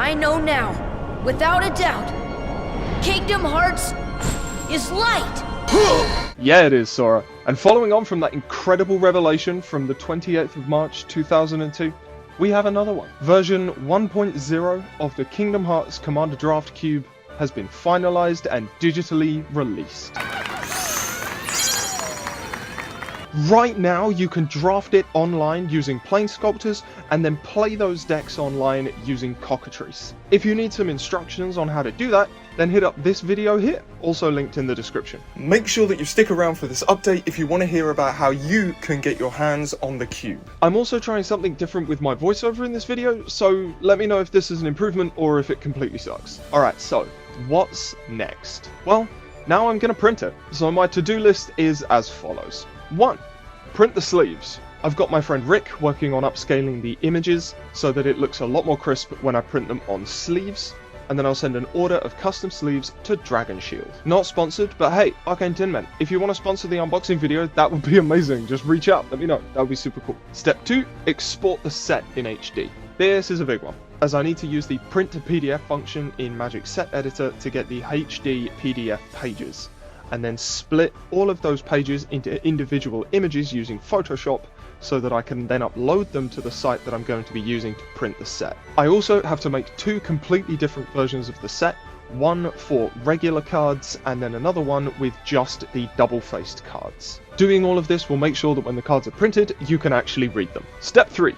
I know now, without a doubt, Kingdom Hearts is light! Yeah, it is, Sora. And following on from that incredible revelation from the 28th of March 2002, we have another one. Version 1.0 of the Kingdom Hearts Commander Draft Cube has been finalized and digitally released. Right now, you can draft it online using Plane Sculptors, and then play those decks online using Cockatrice. If you need some instructions on how to do that, then hit up this video here, also linked in the description. Make sure that you stick around for this update if you want to hear about how you can get your hands on the cube. I'm also trying something different with my voiceover in this video, so let me know if this is an improvement or if it completely sucks. Alright, so what's next? Well, now I'm gonna print it. So my to-do list is as follows. 1. Print the sleeves. I've got my friend Rick working on upscaling the images so that it looks a lot more crisp when I print them on sleeves, and then I'll send an order of custom sleeves to Dragon Shield. Not sponsored, but hey, Arcane Tin Men, if you want to sponsor the unboxing video, that would be amazing. Just reach out, let me know, that would be super cool. Step 2, export the set in HD. This is a big one, as I need to use the print to PDF function in Magic Set Editor to get the HD PDF pages, and then split all of those pages into individual images using Photoshop so that I can then upload them to the site that I'm going to be using to print the set. I also have to make 2 completely different versions of the set, one for regular cards and then another one with just the double-faced cards. Doing all of this will make sure that when the cards are printed, you can actually read them. Step 3.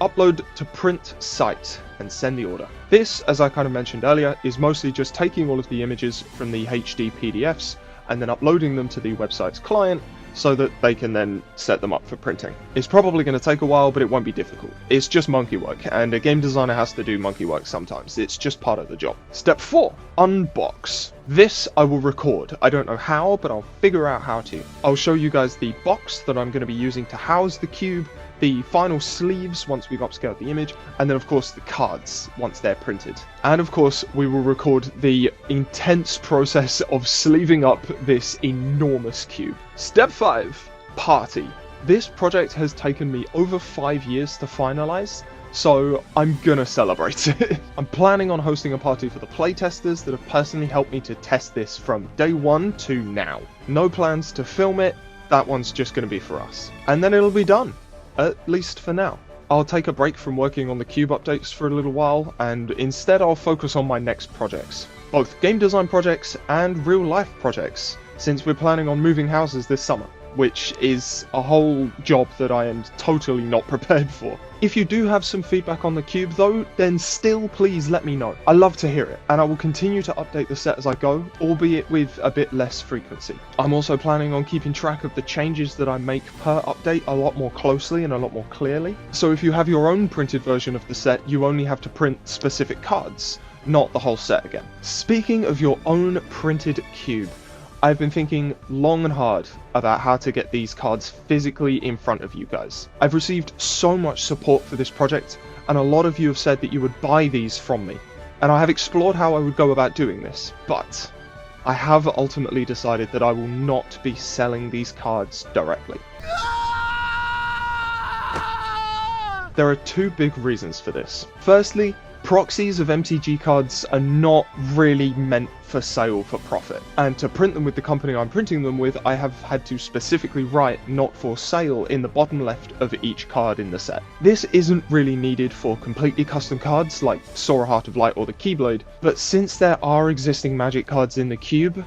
Upload to print site and send the order. This, as I kind of mentioned earlier, is mostly just taking all of the images from the HD PDFs and then uploading them to the website's client so that they can then set them up for printing. It's probably going to take a while, but it won't be difficult. It's just monkey work, and a game designer has to do monkey work sometimes. It's just part of the job. Step 4. Unbox. This I will record. I don't know how, but I'll figure out how to. I'll show you guys the box that I'm going to be using to house the cube, the final sleeves once we've upscaled the image, and then of course the cards once they're printed. And of course we will record the intense process of sleeving up this enormous cube. Step 5. Party. This project has taken me over 5 years to finalize, so I'm gonna celebrate it. I'm planning on hosting a party for the playtesters that have personally helped me to test this from day 1 to now. No plans to film it, that one's just gonna be for us. And then it'll be done. At least for now. I'll take a break from working on the cube updates for a little while, and instead I'll focus on my next projects. Both game design projects and real life projects, since we're planning on moving houses this summer, which is a whole job that I am totally not prepared for. If you do have some feedback on the cube though, then still please let me know. I love to hear it, and I will continue to update the set as I go, albeit with a bit less frequency. I'm also planning on keeping track of the changes that I make per update a lot more closely and a lot more clearly. So if you have your own printed version of the set, you only have to print specific cards, not the whole set again. Speaking of your own printed cube, I've been thinking long and hard about how to get these cards physically in front of you guys. I've received so much support for this project, and a lot of you have said that you would buy these from me, and I have explored how I would go about doing this, but I have ultimately decided that I will not be selling these cards directly. There are 2 big reasons for this. Firstly, proxies of MTG cards are not really meant for sale for profit, and to print them with the company I'm printing them with, I have had to specifically write "not for sale" in the bottom left of each card in the set. This isn't really needed for completely custom cards like Sora Heart of Light or the Keyblade, but since there are existing Magic cards in the cube,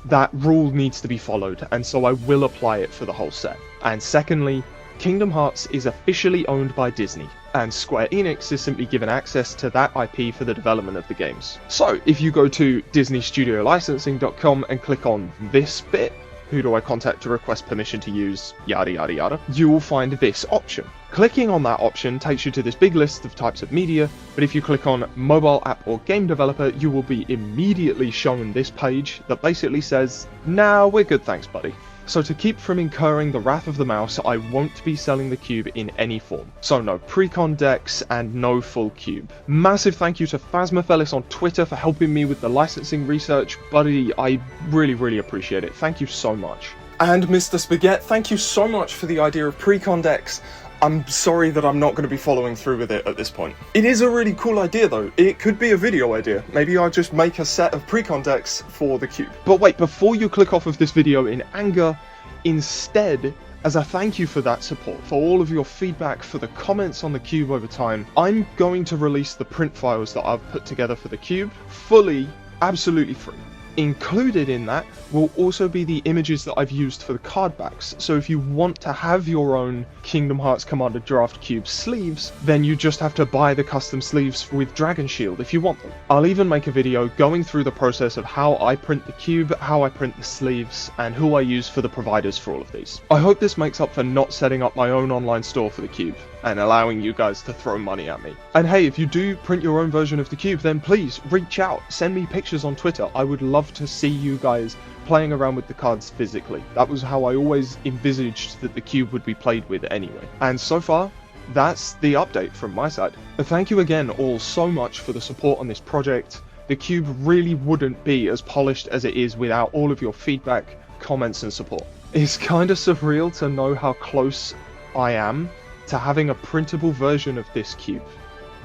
that rule needs to be followed, and so I will apply it for the whole set. And secondly, Kingdom Hearts is officially owned by Disney, and Square Enix is simply given access to that IP for the development of the games. So, if you go to DisneyStudioLicensing.com and click on this bit, who do I contact to request permission to use, yada yada yada, you will find this option. Clicking on that option takes you to this big list of types of media, but if you click on mobile app or game developer, you will be immediately shown this page that basically says, "Nah, we're good thanks buddy." So to keep from incurring the wrath of the mouse, I won't be selling the cube in any form. So no pre-con decks and no full cube. Massive thank you to Phasmophelis on Twitter for helping me with the licensing research. Buddy, I really appreciate it. Thank you so much. And Mr. Spaghetti, thank you so much for the idea of pre-con decks. I'm sorry that I'm not going to be following through with it at this point. It is a really cool idea though. It could be a video idea. Maybe I'll just make a set of precon decks for the cube. But wait, before you click off of this video in anger, instead, as a thank you for that support, for all of your feedback, for the comments on the cube over time, I'm going to release the print files that I've put together for the cube, fully, absolutely free. Included in that will also be the images that I've used for the card backs. So if you want to have your own Kingdom Hearts Commander Draft Cube sleeves, then you just have to buy the custom sleeves with Dragon Shield if you want them. I'll even make a video going through the process of how I print the cube, how I print the sleeves, and who I use for the providers for all of these. I hope this makes up for not setting up my own online store for the cube and allowing you guys to throw money at me. And hey, if you do print your own version of the cube, then please reach out, send me pictures on Twitter. I would love to see you guys playing around with the cards physically. That was how I always envisaged that the cube would be played with anyway. And so far, that's the update from my side. Thank you again all so much for the support on this project. The cube really wouldn't be as polished as it is without all of your feedback, comments and support. It's kind of surreal to know how close I am to having a printable version of this cube.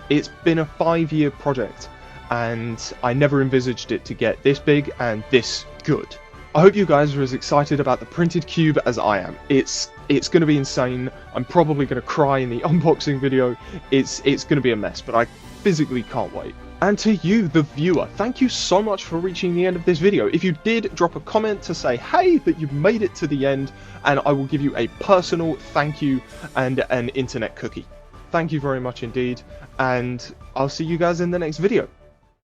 It's been a 5-year project and I never envisaged it to get this big and this good. I hope you guys are as excited about the printed cube as I am. It's going to be insane. I'm probably going to cry in the unboxing video. It's going to be a mess, but I physically can't wait. And to you, the viewer, thank you so much for reaching the end of this video. If you did, drop a comment to say, hey, that you've made it to the end, and I will give you a personal thank you and an internet cookie. Thank you very much indeed, and I'll see you guys in the next video.